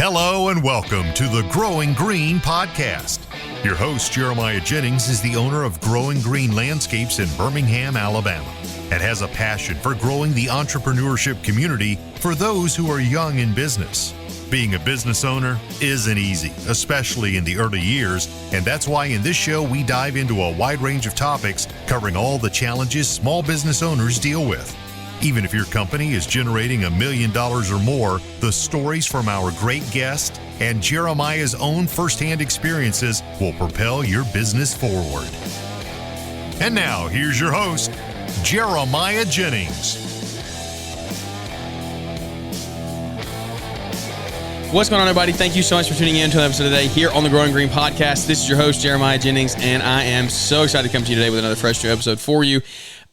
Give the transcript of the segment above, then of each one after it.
Hello and welcome to the Growing Green podcast. Your host, Jeremiah Jennings, is the owner of Growing Green Landscapes in Birmingham, Alabama, and has a passion for growing the entrepreneurship community for those who are young in business. Being a business owner isn't easy, especially in the early years, and that's why in this show we dive into a wide range of topics covering all the challenges small business owners deal with. Even if your company is generating $1 million or more, the stories from our great guest and Jeremiah's own firsthand experiences will propel your business forward. And now, here's your host, Jeremiah Jennings. What's going on, everybody? Thank you so much for tuning in to an episode today here on the Growing Green podcast. This is your host, Jeremiah Jennings, and I am so excited to come to you today with another fresh new episode for you.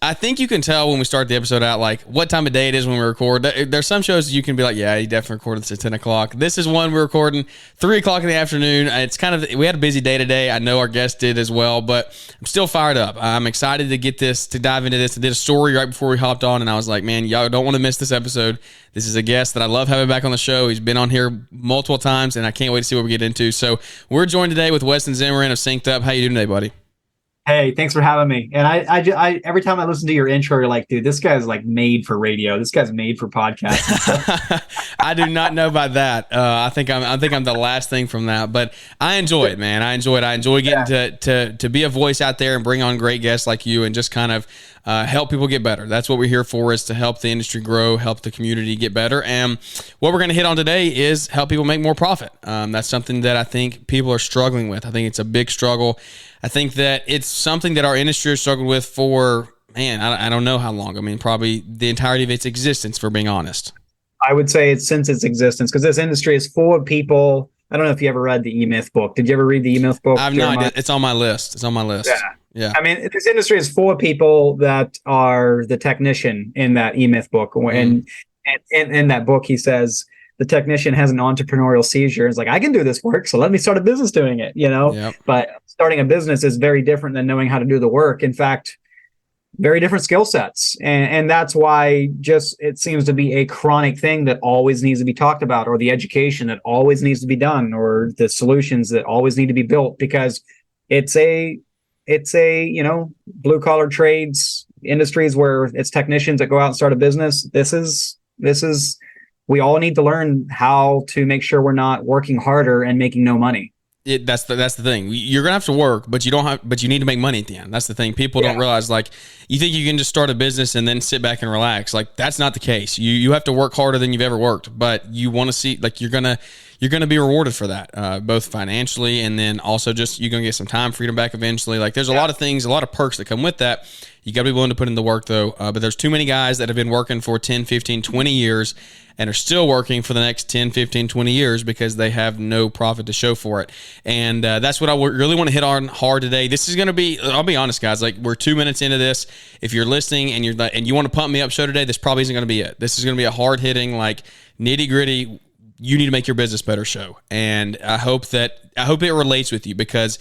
I think you can tell when we start the episode out, like, what time of day it is when we record. There's some shows you can be like, yeah, you definitely recorded this at 10 o'clock. This is one we're recording 3 o'clock in the afternoon. It's kind of, we had a busy day today. I know our guest did as well, but I'm still fired up. I'm excited to get this, to dive into this. I did a story right before we hopped on, and I was like, man, y'all don't want to miss this episode. This is a guest that I love having back on the show. He's been on here multiple times, and I can't wait to see what we get into. So we're joined today with Weston Zimmerman of SynkedUp. How you doing today, buddy? Hey, thanks for having me. And I every time I listen to your intro, you're like, dude, this guy's like made for radio. This guy's made for podcasting. I do not know about that. I think I'm the last thing from that, but I enjoy it, man. I enjoy it. I enjoy getting to be a voice out there and bring on great guests like you and just kind of help people get better. That's what we're here for, is to help the industry grow, help the community get better. And what we're going to hit on today is help people make more profit. That's something that I think people are struggling with. I think it's a big struggle. I think that it's something that our industry has struggled with for, man, I don't know how long. I mean, probably the entirety of its existence, for being honest. I would say it's since its existence, because this industry is full of people. I don't know if you ever read the E-Myth book. Did you ever read the E-Myth book? I've not. It's on my list. Yeah. I mean, this industry is full of people that are the technician in that E-Myth book. And in that book, he says, the technician has an entrepreneurial seizure. It's like, I can do this work, so let me start a business doing it, you know? Yep. But starting a business is very different than knowing how to do the work. In fact, very different skill sets. And that's why just it seems to be a chronic thing that always needs to be talked about, or the education that always needs to be done, or the solutions that always need to be built, because it's a blue collar trades industries where it's technicians that go out and start a business. This is we all need to learn how to make sure we're not working harder and making no money. That's the thing. You're gonna have to work, but you need to make money at the end. That's the thing. People don't realize, like, you think you can just start a business and then sit back and relax. Like, that's not the case. You have to work harder than you've ever worked, but you want to see, like, you're gonna be rewarded for that, both financially, and then also just you're gonna get some time freedom back eventually. Like, there's a lot of things, a lot of perks that come with that. You got to be willing to put in the work, though. But there's too many guys that have been working for 10, 15, 20 years and are still working for the next 10, 15, 20 years because they have no profit to show for it. And that's what I really want to hit on hard today. This is going to be, I'll be honest, guys, like, we're 2 minutes into this. If you're listening and you want to pump me up show today, this probably isn't going to be it. This is going to be a hard-hitting, like, nitty-gritty, you need to make your business better show. And I hope it relates with you, because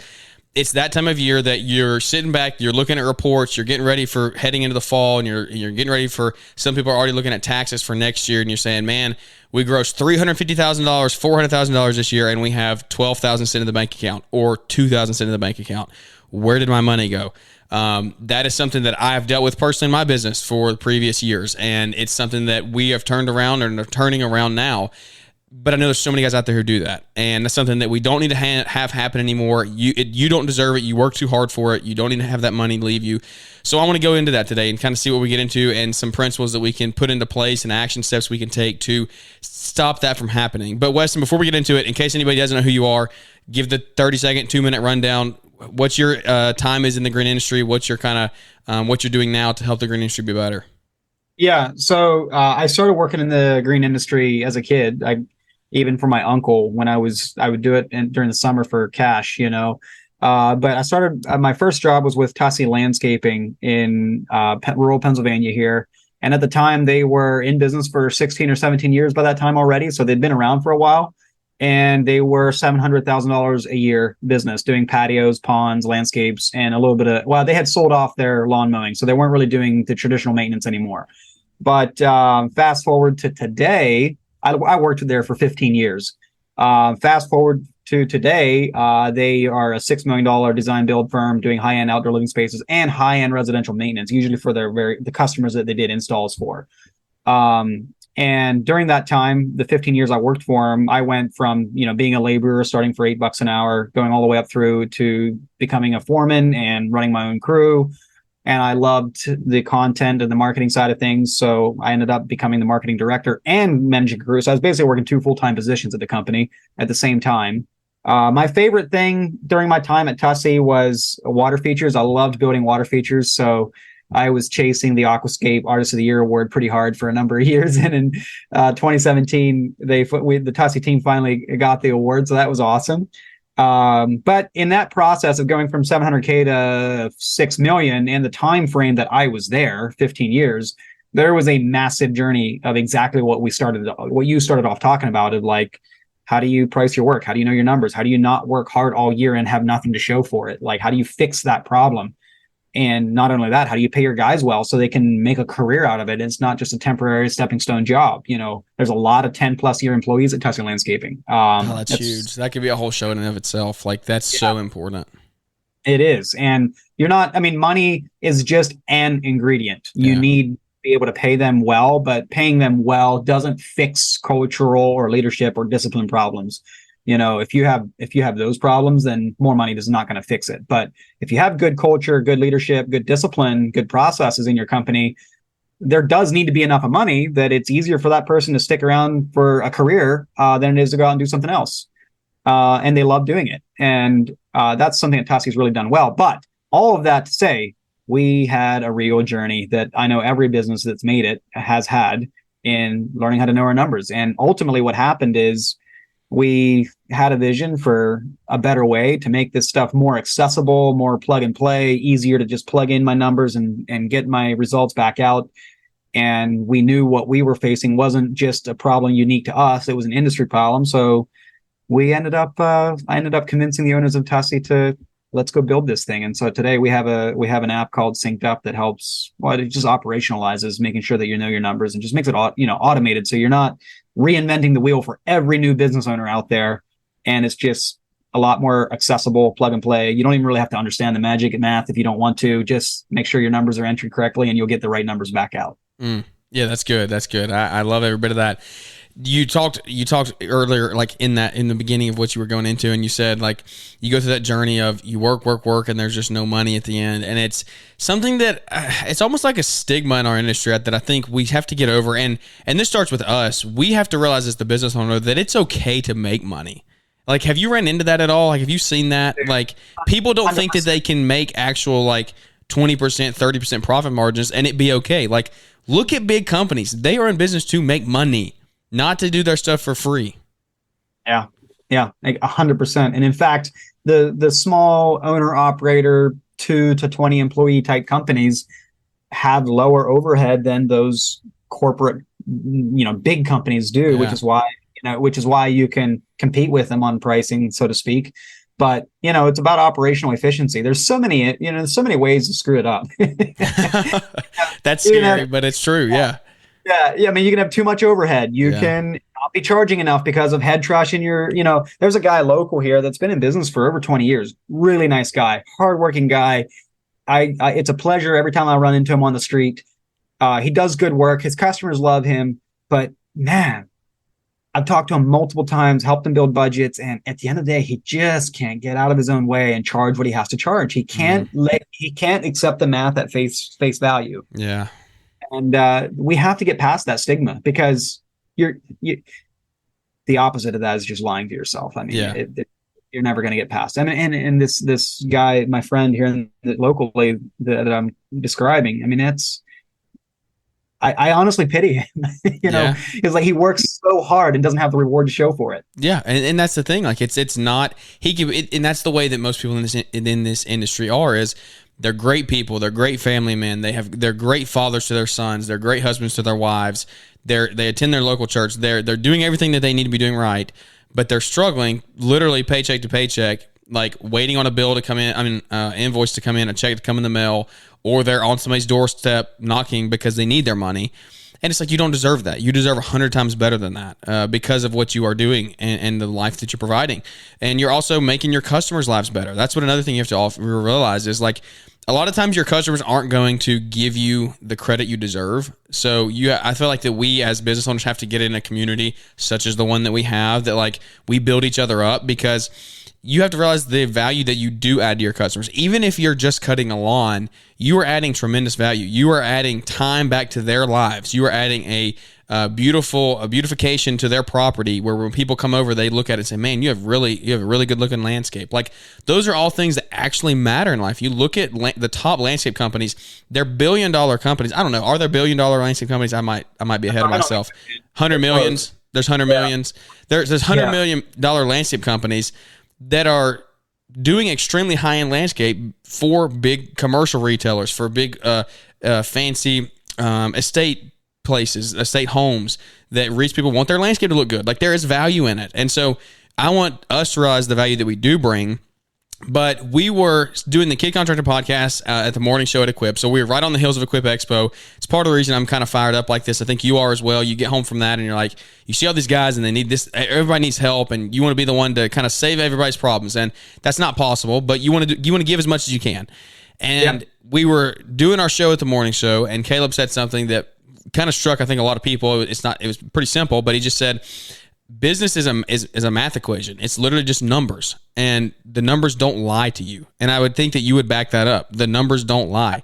it's that time of year that you're sitting back, you're looking at reports, you're getting ready for heading into the fall, and you're getting ready for, some people are already looking at taxes for next year, and you're saying, man, we grossed $350,000, $400,000 this year, and we have $12,000 sitting in the bank account, or $2,000 sitting in the bank account. Where did my money go? That is something that I have dealt with personally in my business for the previous years, and it's something that we have turned around and are turning around now. But I know there's so many guys out there who do that, and that's something that we don't need to have happen anymore. You don't deserve it. You work too hard for it. You don't need to have that money leave you. So I want to go into that today and kind of see what we get into, and some principles that we can put into place and action steps we can take to stop that from happening. But Weston, before we get into it, in case anybody doesn't know who you are, give the 30-second, 2-minute rundown. What's your time is in the green industry? What's your kind of what you're doing now to help the green industry be better? Yeah, so I started working in the green industry as a kid. Even for my uncle, when I would do it during the summer for cash, you know. But I started, my first job was with Tassi Landscaping in rural Pennsylvania here. And at the time, they were in business for 16 or 17 years by that time already. So they'd been around for a while. And they were $700,000 a year business, doing patios, ponds, landscapes, and a little bit of, well, they had sold off their lawn mowing. So they weren't really doing the traditional maintenance anymore. But fast forward to today, I worked there for 15 years. Fast forward to today, they are a $6 million design build firm doing high end outdoor living spaces and high end residential maintenance, usually for the customers that they did installs for. And during that time, the 15 years I worked for them, I went from, being a laborer starting for $8 an hour, going all the way up through to becoming a foreman and running my own crew. And I loved the content and the marketing side of things. So I ended up becoming the marketing director and managing crew. So I was basically working 2 full-time positions at the company at the same time. My favorite thing during my time at Tussey was water features. I loved building water features. So I was chasing the Aquascape Artist of the Year award pretty hard for a number of years. And in 2017, the Tussey team finally got the award. So that was awesome. But in that process of going from 700K to 6 million in the time frame that I was there, 15 years, there was a massive journey of exactly what you started off talking about, of like, how do you price your work? How do you know your numbers? How do you not work hard all year and have nothing to show for it? Like, how do you fix that problem? And not only that, how do you pay your guys well so they can make a career out of it? It's not just a temporary stepping stone job. There's a lot of 10+ year employees at Tussey Landscaping. That's huge. That could be a whole show in and of itself. Like, that's so important. It is. And money is just an ingredient. You need to be able to pay them well, but paying them well doesn't fix cultural or leadership or discipline problems. If you have those problems, then more money is not going to fix it. But if you have good culture, good leadership, good discipline, good processes in your company, there does need to be enough of money that it's easier for that person to stick around for a career than it is to go out and do something else. And they love doing it. And that's something that Tussey's really done well. But all of that to say, we had a real journey that I know every business that's made it has had in learning how to know our numbers. And ultimately what happened is, we had a vision for a better way to make this stuff more accessible, more plug and play, easier to just plug in my numbers and get my results back out. And we knew what we were facing wasn't just a problem unique to us. It was an industry problem. So I ended up convincing the owners of Tussey to let's go build this thing. And so today we have an app called SynkedUp that helps, it just operationalizes making sure that you know your numbers and just makes it automated. So you're not reinventing the wheel for every new business owner out there. And it's just a lot more accessible, plug and play. You don't even really have to understand the magic at math if you don't want to. Just make sure your numbers are entered correctly and you'll get the right numbers back out. Yeah, that's good. That's good. I love every bit of that. You talked earlier, like in the beginning of what you were going into, and you said like you go through that journey of you work, and there's just no money at the end, and it's something that it's almost like a stigma in our industry that I think we have to get over, and this starts with us. We have to realize as the business owner that it's okay to make money. Like, have you ran into that at all? Like, have you seen that? Like, people don't think that they can make actual like 20%, 30% profit margins and it be okay. Like, look at big companies; they are in business to make money, not to do their stuff for free. Yeah, like 100%. And in fact, the small owner operator 2 to 20 employee type companies have lower overhead than those corporate, big companies do, which is why you can compete with them on pricing, so to speak. But, it's about operational efficiency. There's so many ways to screw it up. That's scary, but it's true. Yeah. Yeah. I mean, you can have too much overhead. You can not be charging enough because of head trash in your, there's a guy local here that's been in business for over 20 years. Really nice guy, hardworking guy. It's a pleasure every time I run into him on the street. He does good work. His customers love him, but man, I've talked to him multiple times, helped him build budgets. And at the end of the day, he just can't get out of his own way and charge what he has to charge. He can't he can't accept the math at face value. Yeah. And we have to get past that stigma, because the opposite of that is just lying to yourself. I mean, you're never going to get past. I mean, and this guy, my friend here locally that I'm describing, I mean, I honestly pity him. It's like he works so hard and doesn't have the reward to show for it. Yeah, and that's the thing. Like it's not and that's the way that most people in this industry are. Is they're great people. They're great family men. They're great fathers to their sons. They're great husbands to their wives. They attend their local church. They're doing everything that they need to be doing right, but they're struggling literally paycheck to paycheck, like waiting on a bill to come in. Invoice to come in, a check to come in the mail, or they're on somebody's doorstep knocking because they need their money. And it's like, you don't deserve that. You deserve 100 times better than that because of what you are doing and the life that you're providing. And you're also making your customers' lives better. That's what another thing you have to realize is, like, a lot of times your customers aren't going to give you the credit you deserve. So I feel like that we as business owners have to get in a community such as the one that we have, that like we build each other up, because you have to realize the value that you do add to your customers. Even if you're just cutting a lawn, you are adding tremendous value. You are adding time back to their lives. You are adding a beautification to their property, where when people come over, they look at it and say, man, you have a really good looking landscape. Like, those are all things that actually matter in life. You look at the top landscape companies, they're $1 billion companies. I don't know. Are there $1 billion landscape companies? I might be ahead of myself. 100 millions. There's 100 millions. There's $100 million landscape companies that are doing extremely high-end landscape for big commercial retailers, for big fancy estate places, estate homes that rich people want their landscape to look good. Like, there is value in it. And so I want us to realize the value that we do bring. But we were doing the Kid Contractor podcast at the morning show at Equip. So we were right on the heels of Equip Expo. It's part of the reason I'm kind of fired up like this. I think you are as well. You get home from that and you're like, you see all these guys and they need this, everybody needs help, and you want to be the one to kind of save everybody's problems. And that's not possible, but you want to give as much as you can. And we were doing our show at the morning show, and Caleb said something that kind of struck, I think, a lot of people. It was pretty simple, but he just said, business is a math equation. It's literally just numbers, and the numbers don't lie to you. And I would think that you would back that up. The numbers don't lie.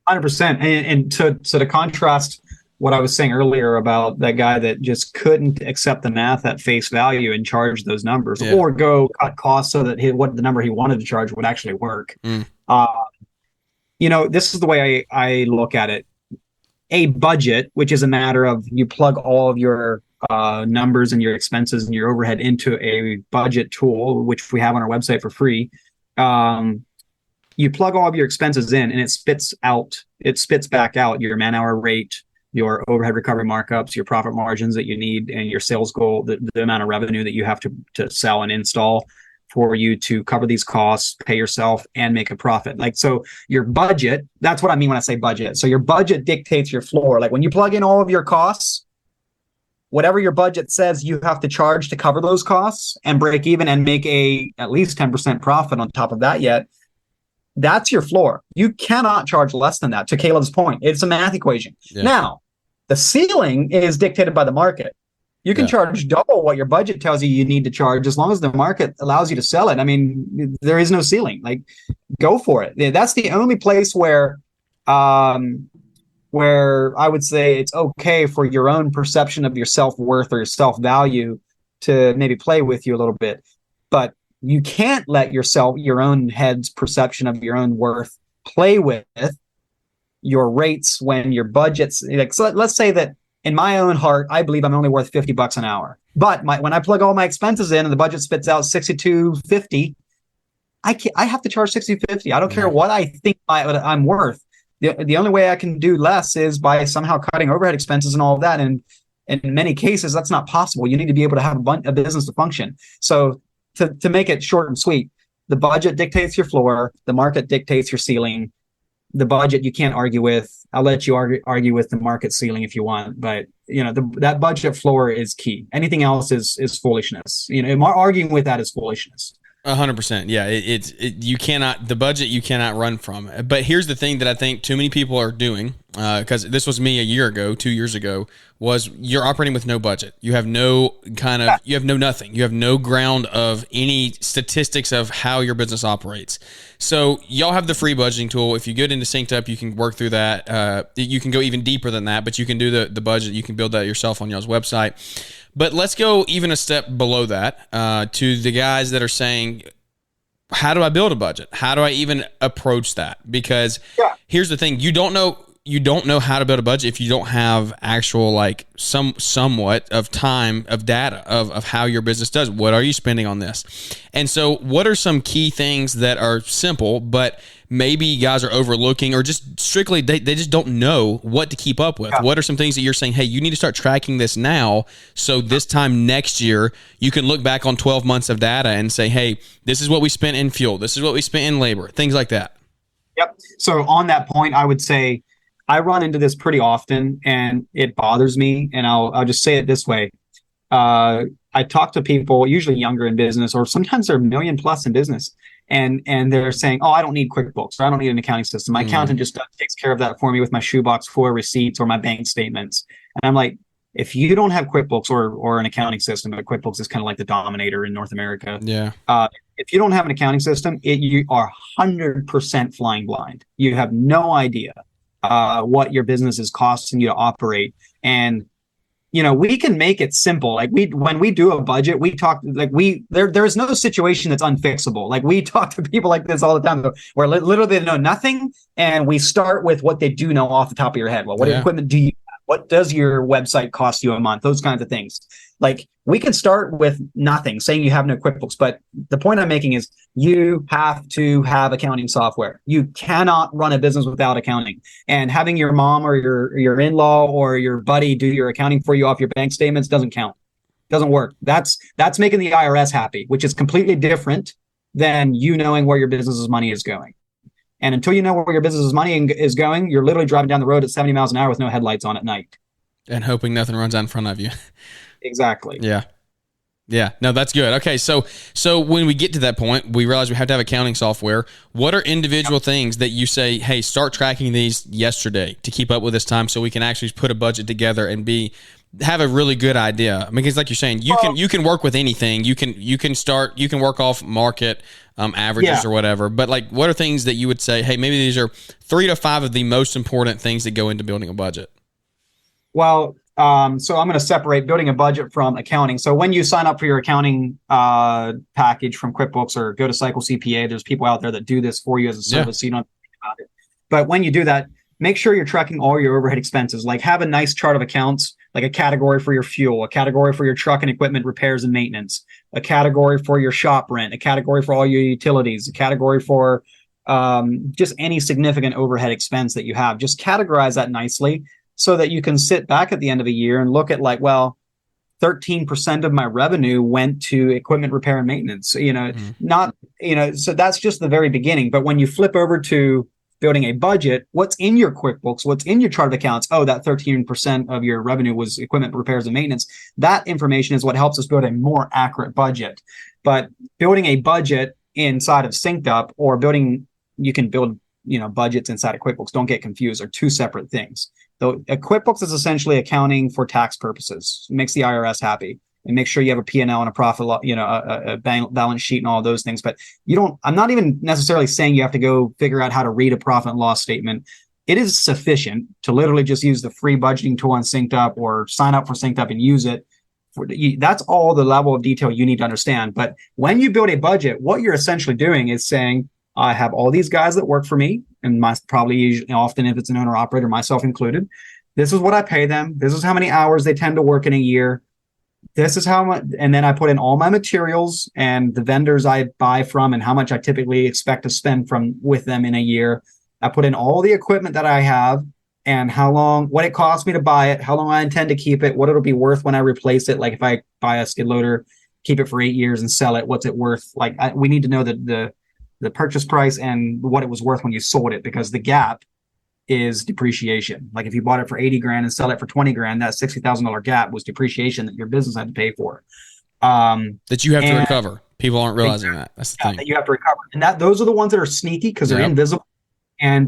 100%. And to contrast what I was saying earlier about that guy that just couldn't accept the math at face value and charge those numbers, or go cut costs so that the number he wanted to charge would actually work. This is the way I look at it. A budget, which is a matter of you plug all of your numbers and your expenses and your overhead into a budget tool, which we have on our website for free. You plug all of your expenses in, and it spits back out your man-hour rate, your overhead recovery markups, your profit margins that you need, and your sales goal, the amount of revenue that you have to sell and install for you to cover these costs, pay yourself, and make a profit. Like, so your budget, that's what I mean when I say budget. So your budget dictates your floor. Like, when you plug in all of your costs, whatever your budget says you have to charge to cover those costs and break even and make at least 10% profit on top of that yet, that's your floor. You cannot charge less than that, to Caleb's point. It's a math equation. Yeah. Now, the ceiling is dictated by the market. You can charge double what your budget tells you need to charge, as long as the market allows you to sell it. I mean, there is no ceiling. Like, go for it. That's the only place where I would say it's okay for your own perception of your self-worth or your self-value to maybe play with you a little bit. But you can't let your own head's perception of your own worth play with your rates when your budget's like. So let's say that in my own heart, I believe I'm only worth $50 an hour. But when I plug all my expenses in and the budget spits out $62.50, I have to charge $60.50. I don't care what I think I'm worth. The only way I can do less is by somehow cutting overhead expenses and all of that. And in many cases, that's not possible. You need to be able to have a business to function. So to make it short and sweet, the budget dictates your floor. The market dictates your ceiling. The budget you can't argue with. I'll let you argue with the market ceiling if you want, but that budget floor is key. Anything else is foolishness. Arguing with that is foolishness. 100%. Yeah, you cannot, the budget you cannot run from. But here's the thing that I think too many people are doing, because this was me 2 years ago, was you're operating with no budget. You have no nothing. You have no ground of any statistics of how your business operates. So y'all have the free budgeting tool. If you get into SynkedUp, you can work through that. You can go even deeper than that, but you can do the budget. You can build that yourself on y'all's website. But let's go even a step below that to the guys that are saying, how do I build a budget? How do I even approach that? Because here's the thing. You don't know how to build a budget if you don't have actual somewhat of time of data of how your business does. What are you spending on this? And so what are some key things that are simple, but maybe guys are overlooking, or just strictly they just don't know what to keep up with? What are some things that you're saying, hey, you need to start tracking this now, so this time next year you can look back on 12 months of data and say, hey, this is what we spent in fuel, this is what we spent in labor, things like that? Yep. So on that point, I would say I run into this pretty often, and it bothers me. And I'll just say it this way. I talk to people, usually younger in business, or sometimes they're million plus in business, and they're saying, "Oh, I don't need QuickBooks, or I don't need an accounting system. My accountant just takes care of that for me with my shoebox full of receipts or my bank statements." And I'm like, if you don't have QuickBooks or an accounting system, but QuickBooks is kind of like the dominator in North America. Yeah. If you don't have an accounting system, you are 100% flying blind. You have no idea what your business is costing you to operate. And we can make it simple. Like when we do a budget, we talk like there's no situation that's unfixable. Like we talk to people like this all the time where literally they know nothing. And we start with what they do know off the top of your head. Well, what equipment do you have? What does your website cost you a month? Those kinds of things. Like we can start with nothing, saying you have no QuickBooks. But the point I'm making is you have to have accounting software. You cannot run a business without accounting. And having your mom or your in-law or your buddy do your accounting for you off your bank statements doesn't count. Doesn't work. That's making the IRS happy, which is completely different than you knowing where your business's money is going. And until you know where your business's money is going, you're literally driving down the road at 70 miles an hour with no headlights on at night. And hoping nothing runs out in front of you. Exactly. Yeah. Yeah. No, that's good. Okay. So when we get to that point, we realize we have to have accounting software. What are individual things that you say, hey, start tracking these yesterday to keep up with this time so we can actually put a budget together and have a really good idea? I mean, because like you're saying, you can work with anything. You can work off market averages or whatever. But like, what are things that you would say, hey, maybe these are 3 to 5 of the most important things that go into building a budget? Well, so I'm going to separate building a budget from accounting. So when you sign up for your accounting package from QuickBooks or go to Cycle CPA, there's people out there that do this for you as a service, so you don't have to think about it. But when you do that, make sure you're tracking all your overhead expenses. Like have a nice chart of accounts, like a category for your fuel, a category for your truck and equipment repairs and maintenance, a category for your shop rent, a category for all your utilities, a category for just any significant overhead expense that you have. Just categorize that nicely so that you can sit back at the end of a year and look at like, well, 13% of my revenue went to equipment repair and maintenance. So that's just the very beginning. But when you flip over to building a budget, what's in your QuickBooks, what's in your chart of accounts? Oh, that 13% of your revenue was equipment repairs and maintenance. That information is what helps us build a more accurate budget. But building a budget inside of SynkedUp you can build, budgets inside of QuickBooks. Don't get confused. They're two separate things. Though QuickBooks is essentially accounting for tax purposes. It makes the IRS happy. And make sure you have a P&L and a profit, a balance sheet and all those things. But I'm not even necessarily saying you have to go figure out how to read a profit and loss statement. It is sufficient to literally just use the free budgeting tool on SynkedUp or sign up for SynkedUp and use it. That's all the level of detail you need to understand. But when you build a budget, what you're essentially doing is saying, I have all these guys that work for me, and often if it's an owner operator, myself included. This is what I pay them. This is how many hours they tend to work in a year. This is how much, and then I put in all my materials and the vendors I buy from and how much I typically expect to spend with them in a year. I put in all the equipment that I have and what it costs me to buy it, how long I intend to keep it, what it'll be worth when I replace it. Like if I buy a skid loader, keep it for 8 years and sell it, what's it worth? Like we need to know the purchase price and what it was worth when you sold it, because the gap is depreciation. Like if you bought it for 80 grand and sell it for 20 grand, that $60,000 gap was depreciation that your business had to pay for. That you have to recover. People aren't realizing that. That's the thing. That you have to recover. And those are the ones that are sneaky because they're invisible and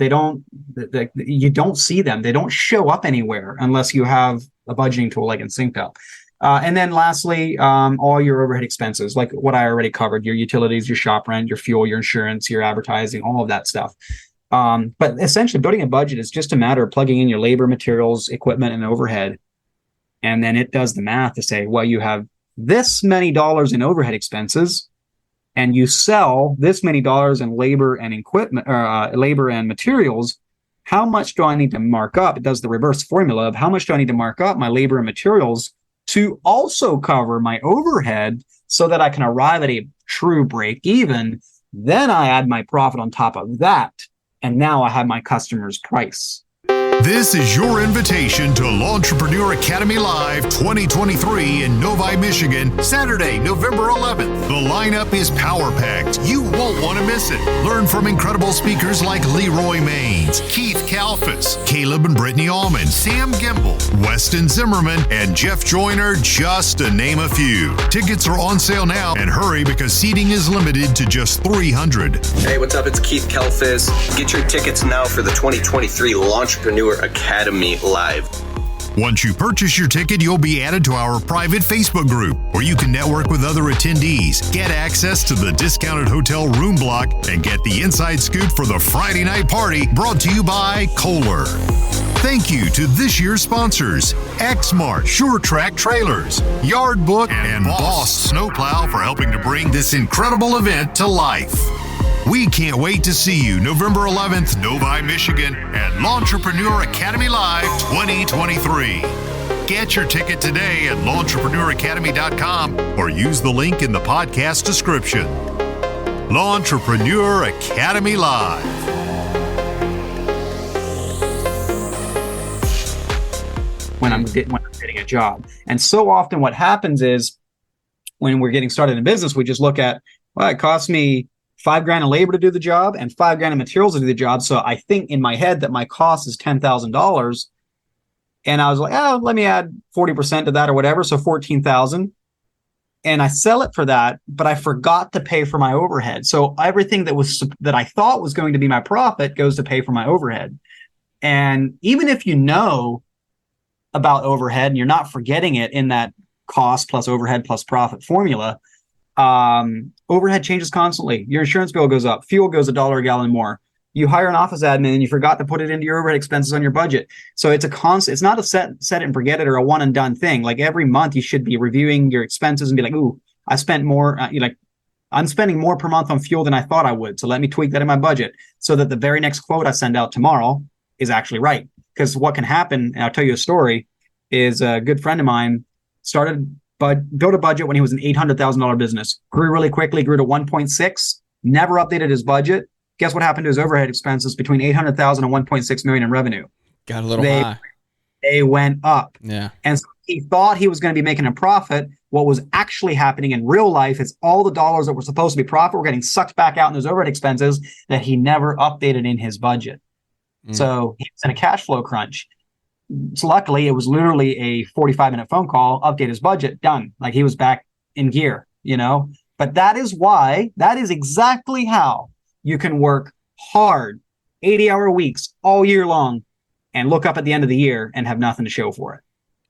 you don't see them. They don't show up anywhere unless you have a budgeting tool like in SynkedUp. And then lastly, all your overhead expenses, like what I already covered, your utilities, your shop rent, your fuel, your insurance, your advertising, all of that stuff. But essentially building a budget is just a matter of plugging in your labor, materials, equipment, and overhead. And then it does the math to say, well, you have this many dollars in overhead expenses and you sell this many dollars in labor and equipment, labor and materials. How much do I need to mark up? It does the reverse formula of how much do I need to mark up my labor and materials to also cover my overhead so that I can arrive at a true break even. Then I add my profit on top of that. And now I have my customer's price. This is your invitation to Entrepreneur Academy Live 2023 in Novi, Michigan, Saturday, November 11th. The lineup is power-packed. You won't want to miss it. Learn from incredible speakers like Leroy Maines, Keith Kalfas, Caleb and Brittany Allman, Sam Gimble, Weston Zimmerman, and Jeff Joyner, just to name a few. Tickets are on sale now, and hurry because seating is limited to just 300. Hey, what's up? It's Keith Kalfas. Get your tickets now for the 2023 Entrepreneur Academy Live. Once you purchase your ticket, you'll be added to our private Facebook group where you can network with other attendees, get access to the discounted hotel room block, and get the inside scoop for the Friday night party brought to you by Kohler. Thank you to this year's sponsors, Xmart, Sure Track Trailers, Yard Book, and Boss Snowplow for helping to bring this incredible event to life. We can't wait to see you November 11th, Novi, Michigan, at L'Entrepreneur Academy Live 2023. Get your ticket today at l'entrepreneuracademy.com or use the link in the podcast description. L'Entrepreneur Academy Live. When I'm getting a job. And so often what happens is when we're getting started in business, we just look at, well, it costs me $5,000 of labor to do the job and $5,000 of materials to do the job. So I think in my head that my cost is $10,000. And I was like, oh, let me add 40% to that or whatever. So $14,000. And I sell it for that, but I forgot to pay for my overhead. So everything that I thought was going to be my profit goes to pay for my overhead. And even if you know about overhead and you're not forgetting it in that cost plus overhead plus profit formula, overhead changes constantly. Your insurance bill goes up, fuel goes $1 a gallon more. You hire an office admin and you forgot to put it into your overhead expenses on your budget. So it's a constant, it's not a set it and forget it or a one and done thing. Like every month you should be reviewing your expenses and be like, ooh, I spent more, I'm spending more per month on fuel than I thought I would. So let me tweak that in my budget so that the very next quote I send out tomorrow is actually right. Because what can happen, and I'll tell you a story, is a good friend of mine built a budget when he was an $800,000 business, grew really quickly, grew to 1.6, never updated his budget. Guess what happened to his overhead expenses between 800,000 and 1.6 million in revenue? Got a little high. They went up. Yeah. And so he thought he was going to be making a profit. What was actually happening in real life is all the dollars that were supposed to be profit were getting sucked back out in those overhead expenses that he never updated in his budget. So he was in a cash flow crunch. So luckily, it was literally a 45-minute phone call, update his budget, done. Like he was back in gear, But that is exactly how you can work hard, 80-hour weeks all year long and look up at the end of the year and have nothing to show for it.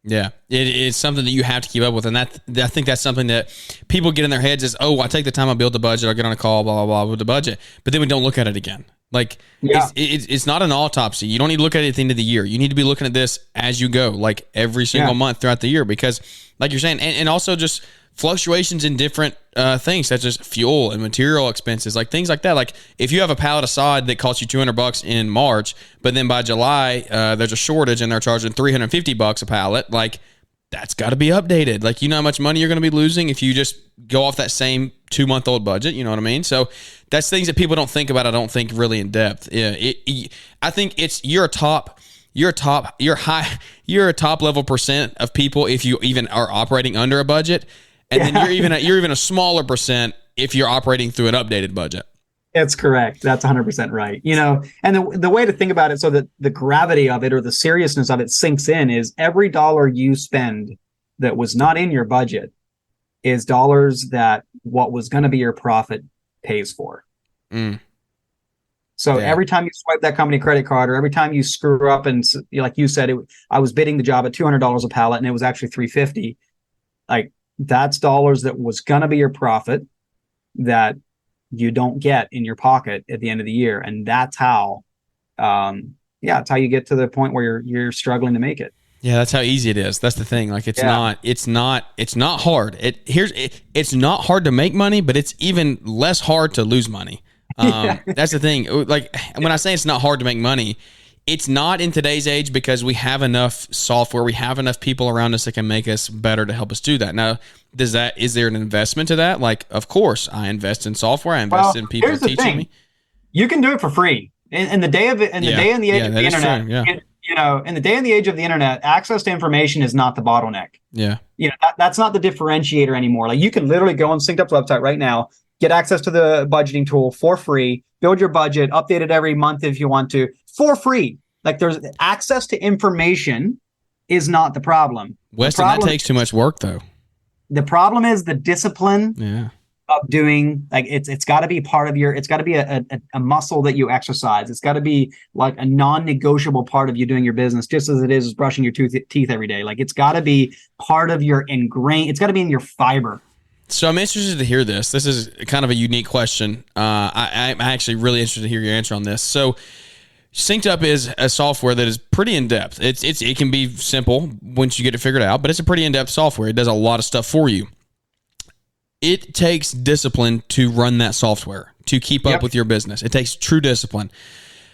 Yeah, it's something that you have to keep up with. And I think that's something that people get in their heads is, oh, I take the time, I build the budget, I'll get on a call, blah, blah, blah, with the budget. But then we don't look at it again. Like, it's not an autopsy. You don't need to look at it at the end of the year. You need to be looking at this as you go, like every single month throughout the year. Because like you're saying, and also just fluctuations in different things such as fuel and material expenses, like things like that. Like if you have a pallet of sod that costs you $200 in March, but then by July there's a shortage and they're charging $350 a pallet, like that's got to be updated. Like, you know how much money you're going to be losing if you just go off that same 2-month-old budget. You know what I mean? So that's things that people don't think about. I don't think really in depth. Yeah, I think it's you're a top level percent of people if you even are operating under a budget, and then you're even a smaller percent if you're operating through an updated budget. That's correct. That's 100% right. And the way to think about it so that the gravity of it or the seriousness of it sinks in is every dollar you spend that was not in your budget is dollars that what was going to be your profit pays for. So every time you swipe that company credit card or every time you screw up and like you said, I was bidding the job at $200 a pallet and it was actually $350. Like that's dollars that was going to be your profit that you don't get in your pocket at the end of the year. And that's how, that's how you get to the point where you're struggling to make it. Yeah, that's how easy it is. That's the thing. Like it's not hard. It's not hard to make money, but it's even less hard to lose money. That's the thing. Like when I say it's not hard to make money, it's not in today's age because we have enough software, we have enough people around us that can make us better to help us do that. Now, is there an investment to that? Like, of course, I invest in software. I invest in people teaching me. You can do it for free. In the day of it, in the day and the age of the internet, In the day and the age of the internet, access to information is not the bottleneck. Yeah. That's not the differentiator anymore. Like, you can literally go on SynkedUp's website right now, get access to the budgeting tool for free, build your budget, update it every month if you want to, for free. Like, there's access to information is not the problem. Weston, that takes too much work though. The problem is the discipline of doing, like, it's got to be part of it's got to be a muscle that you exercise. It's got to be like a non-negotiable part of you doing your business, just as it is brushing your teeth every day. Like, it's got to be part of your it's got to be in your fiber. So I'm interested to hear this. This is kind of a unique question. I'm actually really interested to hear your answer on this. So SynkedUp is a software that is pretty in-depth. It can be simple once you get it figured out, but it's a pretty in-depth software. It does a lot of stuff for you. It takes discipline to run that software, to keep up with your business. It takes true discipline.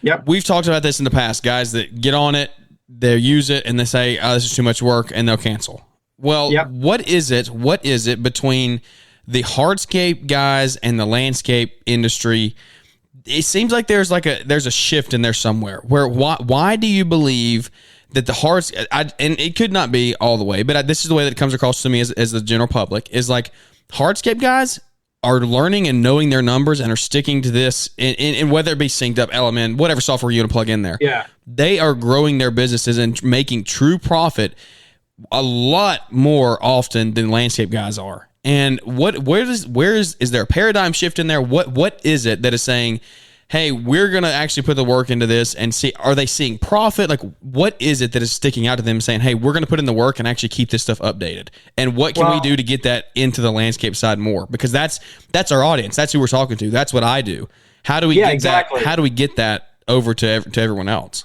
Yep. We've talked about this in the past, guys that get on it, they use it, and they say, oh, this is too much work, and they'll cancel. Well, what is it between the hardscape guys and the landscape industry? It seems like there's a shift in there somewhere. Where why do you believe that the and it could not be all the way, but this is the way that it comes across to me as the general public, is like hardscape guys are learning and knowing their numbers and are sticking to this, and whether it be SynkedUp, Element, whatever software you want to plug in there. Yeah, they are growing their businesses and making true profit a lot more often than landscape guys are. And is there a paradigm shift in there? What is it that is saying, hey, we're going to actually put the work into this and see, are they seeing profit? Like, what is it that is sticking out to them saying, hey, we're going to put in the work and actually keep this stuff updated? And what can we do to get that into the landscape side more? Because that's our audience. That's who we're talking to. That's what I do. How do we get that? How do we get that over to everyone else?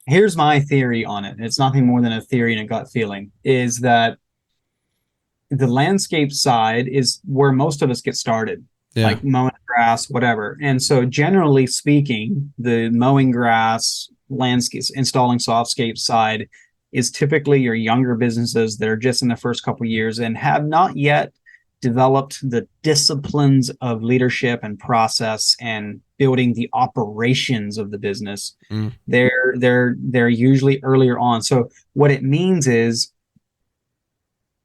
Here's my theory on it. It's nothing more than a theory and a gut feeling, is that the landscape side is where most of us get started, like mowing grass, whatever. And so generally speaking, the mowing grass, landscapes, installing softscape side is typically your younger businesses that are just in the first couple of years and have not yet developed the disciplines of leadership and process and building the operations of the business. They're usually earlier on. So what it means is,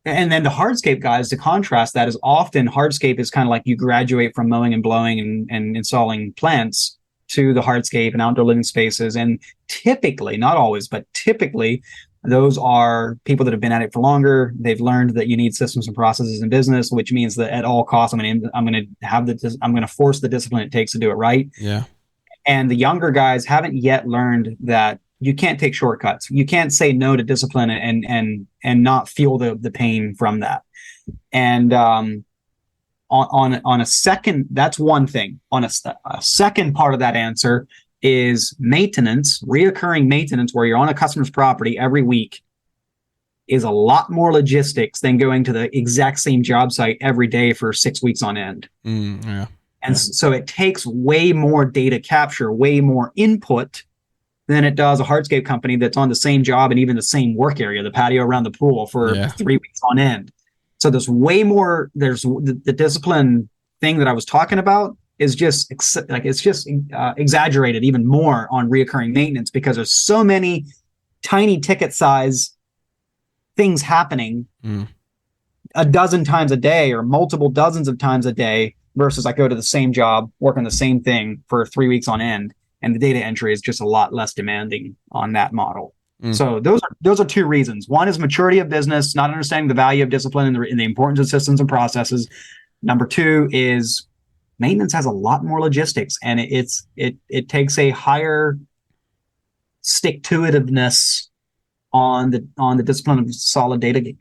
and then the hardscape guys, to contrast that, is often hardscape is kind of like you graduate from mowing and blowing and installing plants to the hardscape and outdoor living spaces. And typically, not always, but typically, those are people that have been at it for longer. They've learned that you need systems and processes in business, which means that at all costs, I'm going to force the discipline it takes to do it right. Yeah. And the younger guys haven't yet learned that you can't take shortcuts. You can't say no to discipline and not feel the pain from that. And on a second, that's one thing. On a second part of that answer is maintenance, reoccurring maintenance, where you're on a customer's property every week, is a lot more logistics than going to the exact same job site every day for 6 weeks on end. So it takes way more data capture, way more input than it does a hardscape company that's on the same job and even the same work area, the patio around the pool, for 3 weeks on end. So there's way more. There's the discipline thing that I was talking about is just exaggerated even more on reoccurring maintenance, because there's so many tiny ticket size things happening a dozen times a day or multiple dozens of times a day, versus I go to the same job, work on the same thing for 3 weeks on end, and the data entry is just a lot less demanding on that model. So those are two reasons. One is maturity of business, not understanding the value of discipline and the importance of systems and processes. Number two is maintenance has a lot more logistics, and it takes a higher stick-to-itiveness on the discipline of solid data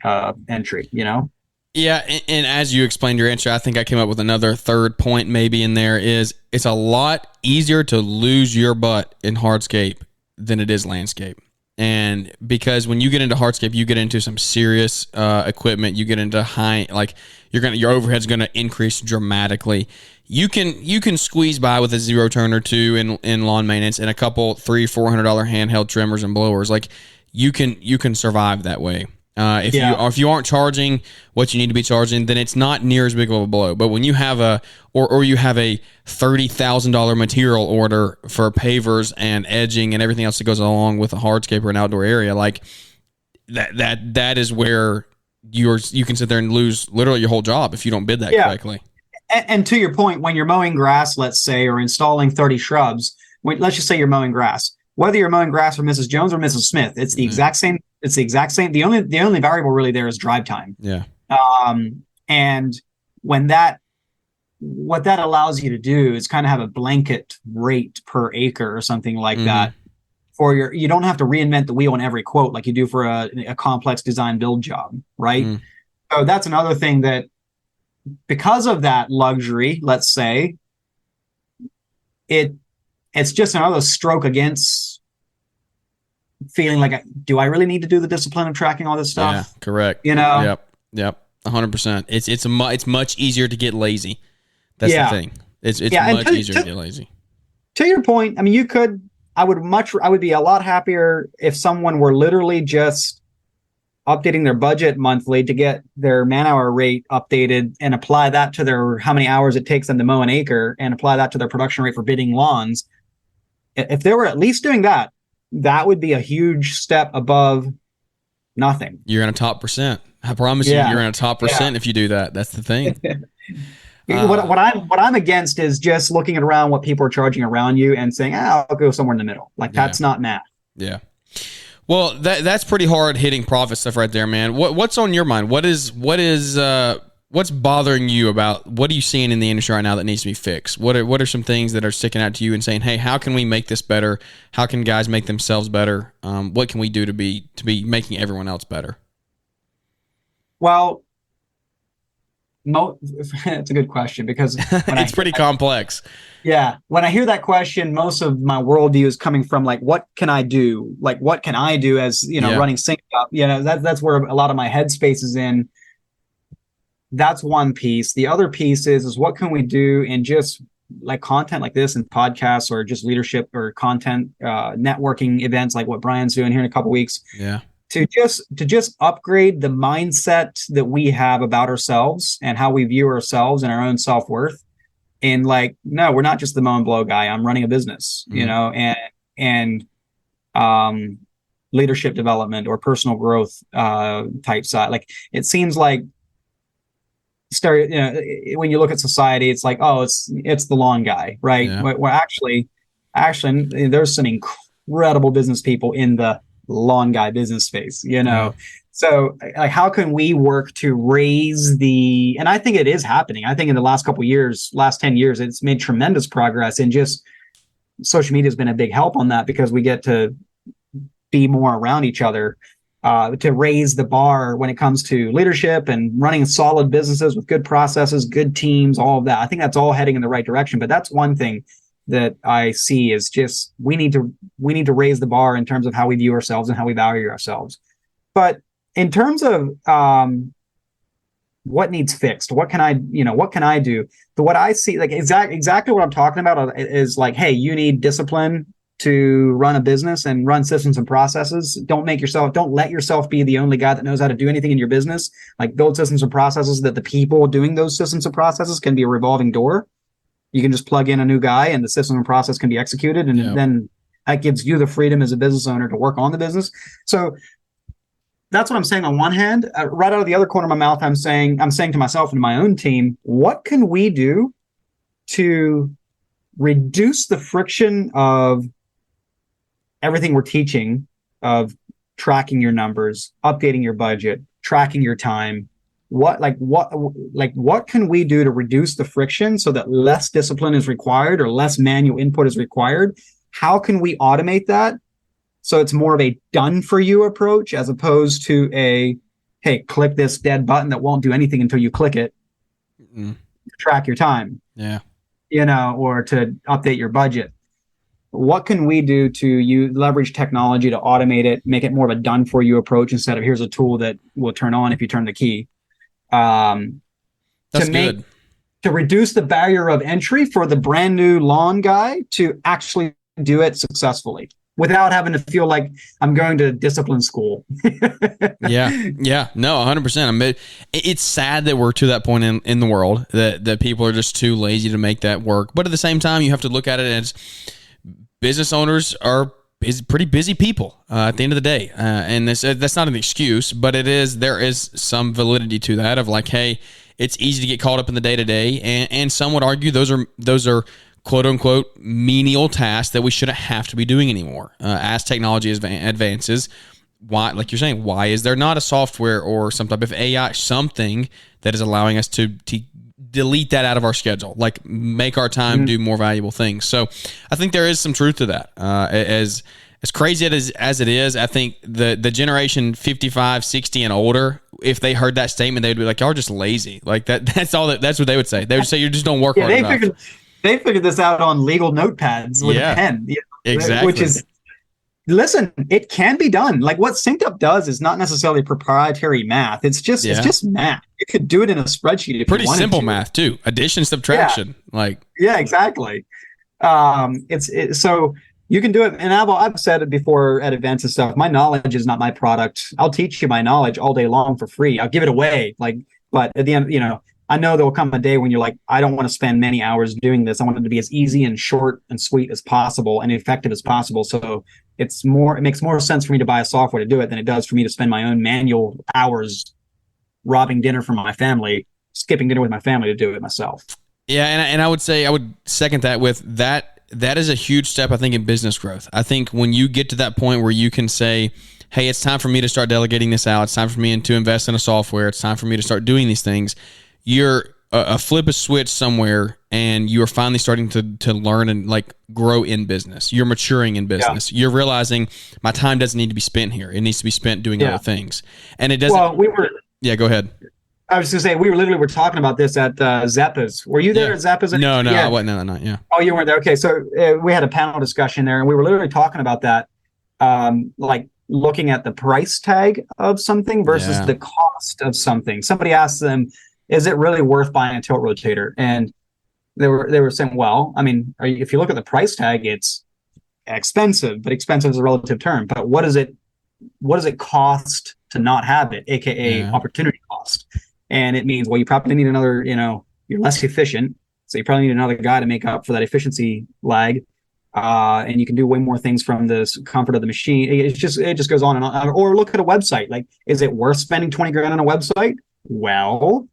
entry, Yeah, and as you explained your answer, I think I came up with another third point maybe in there, is it's a lot easier to lose your butt in hardscape than it is landscape. And because when you get into hardscape, you get into some serious equipment, you get into high, like your overhead's going to increase dramatically. You can squeeze by with a zero turn or two in lawn maintenance and a couple $300-$400 handheld trimmers and blowers. Like you can survive that way. If you aren't charging what you need to be charging, then it's not near as big of a blow. But when you have a $30,000 material order for pavers and edging and everything else that goes along with a hardscape or an outdoor area, like that is where you can sit there and lose literally your whole job if you don't bid that correctly. And to your point, when you're mowing grass, let's say, or installing 30 shrubs, let's just say you're mowing grass. Whether you're mowing grass for Mrs. Jones or Mrs. Smith, it's the exact same. It's the exact same. The only variable really there is drive time. Yeah. And what that allows you to do is kind of have a blanket rate per acre or something like that. You don't have to reinvent the wheel in every quote like you do for a complex design build job, right? So that's another thing that, because of that luxury, let's say, it's just another stroke against feeling like, do I really need to do the discipline of tracking all this stuff? Yeah, correct. Yep. 100%. It's much easier to get lazy. That's the thing. It's much easier to get lazy. To your point, I mean, I would be a lot happier if someone were literally just updating their budget monthly to get their man-hour rate updated and apply that to how many hours it takes them to mow an acre and apply that to their production rate for bidding lawns. If they were at least doing that, that would be a huge step above nothing. You're in a top percent. I promise you're in a top percent if you do that. That's the thing. What I'm against is just looking around what people are charging around you and saying, I'll go somewhere in the middle. Like, that's not math. Yeah. Well, that's pretty hard hitting profit stuff right there, man. What's on your mind? What's bothering you about, what are you seeing in the industry right now that needs to be fixed? What are some things that are sticking out to you and saying, hey, how can we make this better? How can guys make themselves better? What can we do to be making everyone else better? Well, it's a good question, because it's pretty complex. Yeah. When I hear that question, most of my worldview is coming from, like, what can I do? Like, what can I do as, running SynkedUp? That's where a lot of my headspace is in. That's one piece. The other piece is what can we do in just like content like this and podcasts, or just leadership or content, networking events like what Brian's doing here in a couple weeks. Yeah. To just upgrade the mindset that we have about ourselves and how we view ourselves and our own self-worth. And like, no, we're not just the mow and blow guy. I'm running a business, and leadership development or personal growth type side. Like, it seems like when you look at society, it's like, oh, it's the lawn guy, right? Yeah. Where actually, there's some incredible business people in the lawn guy business space, So, like, how can we work to raise and I think it is happening. I think in the last 10 years, it's made tremendous progress, and just social media has been a big help on that, because we get to be more around each other, to raise the bar when it comes to leadership and running solid businesses with good processes, good teams, all of that. I think that's all heading in the right direction. But that's one thing that I see is just, we need to raise the bar in terms of how we view ourselves and how we value ourselves. But in terms of what needs fixed, what can I do? But what I see, like, exactly what I'm talking about is like, hey, you need discipline to run a business and run systems and processes. Don't let yourself be the only guy that knows how to do anything in your business. Like, build systems and processes that the people doing those systems and processes can be a revolving door. You can just plug in a new guy and the system and process can be executed. And then that gives you the freedom as a business owner to work on the business. So that's what I'm saying on one hand. Right out of the other corner of my mouth, I'm saying to myself and my own team, what can we do to reduce the friction of everything we're teaching, of tracking your numbers, updating your budget, tracking your time? What can we do to reduce the friction so that less discipline is required or less manual input is required? How can we automate that so it's more of a done for you approach, as opposed to a, hey, click this dead button that won't do anything until you click it, to track your time, or to update your budget? What can we do to leverage technology to automate it, make it more of a done for you approach instead of here's a tool that will turn on if you turn the key? That's good. To reduce the barrier of entry for the brand new lawn guy to actually do it successfully. without having to feel like I'm going to discipline school. Yeah. No, 100%. I mean, it's sad that we're to that point in the world that people are just too lazy to make that work. But at the same time, you have to look at it as business owners are pretty busy people at the end of the day. And that's not an excuse, but there is some validity to that of like, hey, it's easy to get caught up in the day to day. And some would argue those are quote unquote menial tasks that we shouldn't have to be doing anymore. As technology advances, why, like you're saying, why is there not a software or some type of AI, something that is allowing us to delete that out of our schedule, like make our time do more valuable things? So I think there is some truth to that. As crazy as it is, I think the generation 55, 60 and older, if they heard that statement, they'd be like, y'all are just lazy. Like that's what they would say. They would say, you just don't work hard enough. They figured this out on legal notepads with a pen. Exactly. Which is, listen, it can be done. Like what SynkedUp does is not necessarily proprietary math. It's just math. You could do it in a spreadsheet if pretty you wanted simple to. math too. Addition, subtraction. Yeah, exactly. So you can do it. And I've said it before at events and stuff. My knowledge is not my product. I'll teach you my knowledge all day long for free. I'll give it away. But at the end, I know there will come a day when you're like, I don't want to spend many hours doing this. I want it to be as easy and short and sweet as possible and effective as possible. So it makes more sense for me to buy a software to do it than it does for me to spend my own manual hours robbing dinner from my family, skipping dinner with my family to do it myself. Yeah. And I would say, I would second that with that. That is a huge step, I think, in business growth. I think when you get to that point where you can say, hey, it's time for me to start delegating this out. It's time for me to invest in a software. It's time for me to start doing these things. You're a flip a switch somewhere and you are finally starting to learn and like grow in business. You're maturing in business. Yeah. You're realizing my time doesn't need to be spent here. It needs to be spent doing other things. And it doesn't. Well, yeah, go ahead. I was going to say, we were talking about this at Zappa's. Were you there at Zappa's? No, I wasn't there that night. Yeah. Oh, you weren't there. Okay. So we had a panel discussion there and we were literally talking about that. Like looking at the price tag of something versus the cost of something. Somebody asked them, is it really worth buying a tilt rotator? And they were saying, well, I mean, if you look at the price tag, it's expensive, but expensive is a relative term. But what does it cost to not have it, aka opportunity cost? And it means, well, you probably need another, you're less efficient, so you probably need another guy to make up for that efficiency lag. And you can do way more things from the comfort of the machine. It just goes on and on. Or look at a website. Like, is it worth spending $20,000 on a website? Well,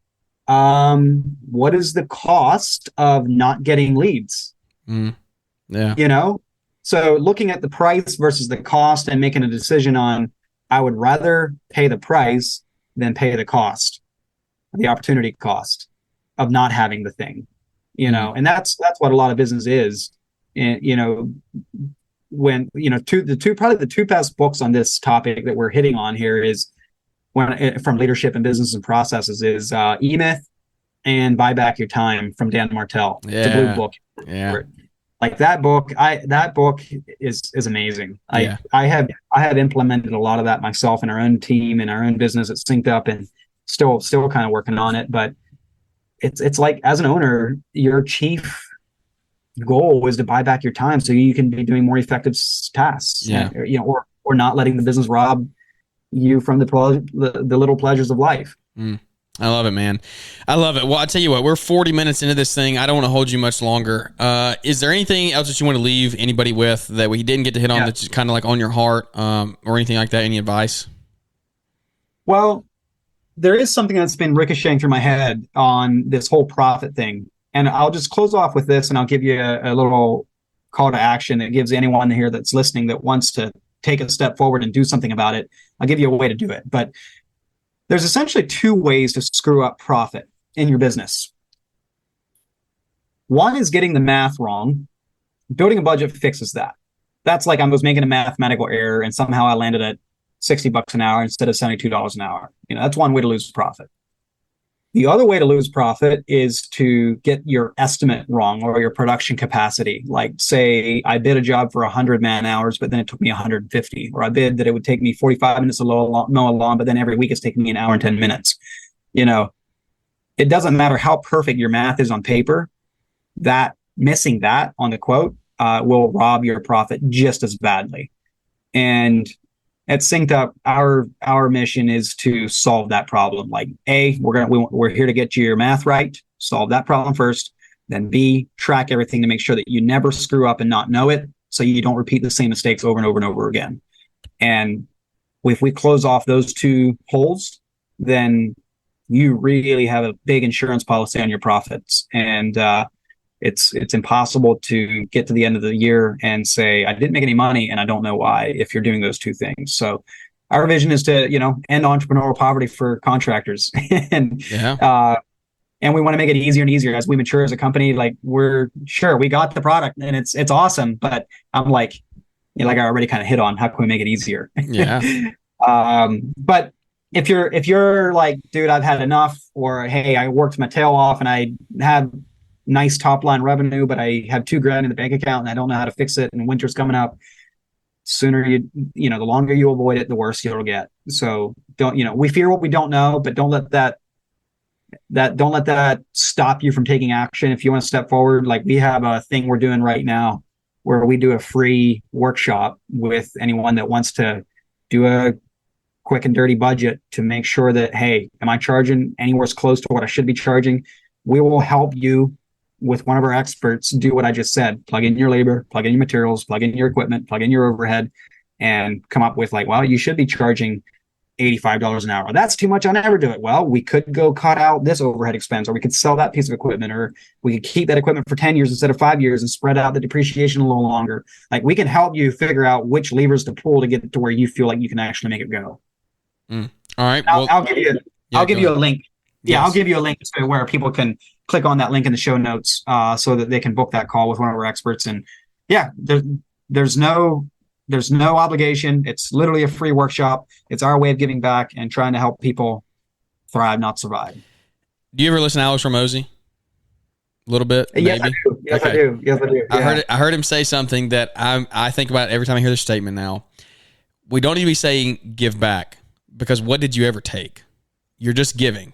what is the cost of not getting leads? Yeah. So looking at the price versus the cost and making a decision on, I would rather pay the price than pay the cost, the opportunity cost of not having the thing, and that's what a lot of business is. And, when, probably the two best books on this topic that we're hitting on here is from Leadership and Business and Processes is E-Myth and Buy Back Your Time from Dan Martell. Yeah. It's a blue book. Yeah. Like that book is amazing. I have implemented a lot of that myself in our own team and our own business at SynkedUp and still kind of working on it. But it's like, as an owner, your chief goal is to buy back your time so you can be doing more effective tasks. Or not letting the business rob you from the little pleasures of life. I love it, man. I love it. Well, I'll tell you what, we're 40 minutes into this thing. I don't want to hold you much longer. Is there anything else that you want to leave anybody with that we didn't get to hit on that's kind of like on your heart, or anything like that? Any advice? Well, there is something that's been ricocheting through my head on this whole profit thing. And I'll just close off with this, and I'll give you a little call to action that gives anyone here that's listening that wants to take a step forward and do something about it. I'll give you a way to do it. But there's essentially two ways to screw up profit in your business. One is getting the math wrong. Building a budget fixes that. That's like I was making a mathematical error and somehow I landed at $60 an hour instead of $72 an hour. That's one way to lose profit. The other way to lose profit is to get your estimate wrong or your production capacity. Like, say I bid a job for 100 man hours, but then it took me 150. Or I bid that it would take me 45 minutes to mow a lawn, but then every week it's taking me an hour and 10 minutes. It doesn't matter how perfect your math is on paper. That missing that on the quote will rob your profit just as badly. And at SynkedUp, our mission is to solve that problem. Like, A, we're here to get you your math right, solve that problem first. Then B, track everything to make sure that you never screw up and not know it, so you don't repeat the same mistakes over and over and over again. And if we close off those two holes, then you really have a big insurance policy on your profits. And it's impossible to get to the end of the year and say, I didn't make any money and I don't know why, if you're doing those two things. So our vision is to, end entrepreneurial poverty for contractors. And and we want to make it easier and easier as we mature as a company. Like, we got the product and it's awesome, but I'm like, like I already kind of hit on, how can we make it easier? Yeah. But if you're like, dude, I've had enough, or, hey, I worked my tail off and I had nice top line revenue, but I have $2,000 in the bank account and I don't know how to fix it, and winter's coming up, sooner the longer you avoid it, the worse you'll get. So we fear what we don't know, but don't let that stop you from taking action. If you want to step forward, like, we have a thing we're doing right now where we do a free workshop with anyone that wants to do a quick and dirty budget to make sure that, hey, am I charging anywhere close to what I should be charging? We will help you with one of our experts do what I just said: plug in your labor, plug in your materials, plug in your equipment, plug in your overhead, and come up with, like, well, you should be charging $85 an hour. That's too much. I'll never do it. Well, we could go cut out this overhead expense, or we could sell that piece of equipment, or we could keep that equipment for 10 years instead of 5 years and spread out the depreciation a little longer. Like, we can help you figure out which levers to pull to get to where you feel like you can actually make it go. All right. I'll give you a link. Yeah, Yes. I'll give you a link to where people can click on that link in the show notes, so that they can book that call with one of our experts. And there's no obligation. It's literally a free workshop. It's our way of giving back and trying to help people thrive, not survive. Do you ever listen to Alex Ramosi? A little bit? Yes, maybe? I do. Yes, I do. Yeah. I heard him say something that I think about every time I hear this statement now. We don't need to be saying give back, because what did you ever take? You're just giving.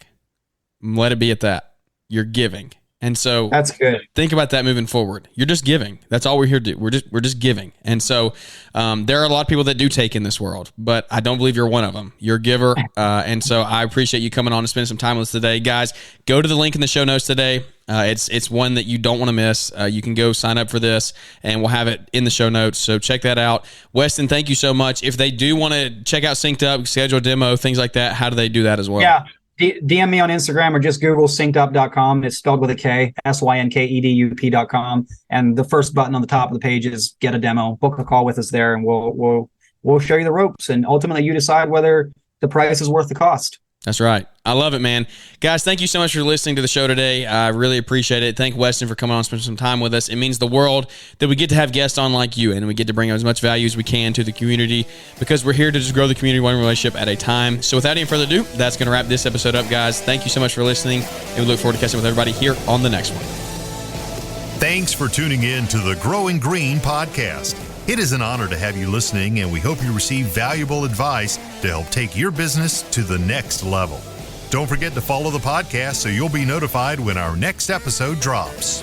Let it be at that. You're giving. And so that's good. Think about that moving forward. You're just giving. That's all we're here to do. We're just giving. And so there are a lot of people that do take in this world, but I don't believe you're one of them. You're a giver. And so I appreciate you coming on and spending some time with us today. Guys, go to the link in the show notes today. It's one that you don't want to miss. You can go sign up for this, and we'll have it in the show notes. So check that out. Weston, thank you so much. If they do want to check out SynkedUp, schedule a demo, things like that, how do they do that as well? Yeah. DM me on Instagram, or just Google synkedup.com. It's spelled with a K, SYNKEDUP.com. And the first button on the top of the page is get a demo. Book a call with us there, and we'll show you the ropes. And ultimately, you decide whether the price is worth the cost. That's right. I love it, man. Guys, thank you so much for listening to the show today. I really appreciate it. Thank Weston for coming on and spending some time with us. It means the world that we get to have guests on like you, and we get to bring as much value as we can to the community, because we're here to just grow the community one relationship at a time. So without any further ado, that's going to wrap this episode up, guys. Thank you so much for listening, and we look forward to catching up with everybody here on the next one. Thanks for tuning in to the Growing Green podcast. It is an honor to have you listening, and we hope you receive valuable advice to help take your business to the next level. Don't forget to follow the podcast so you'll be notified when our next episode drops.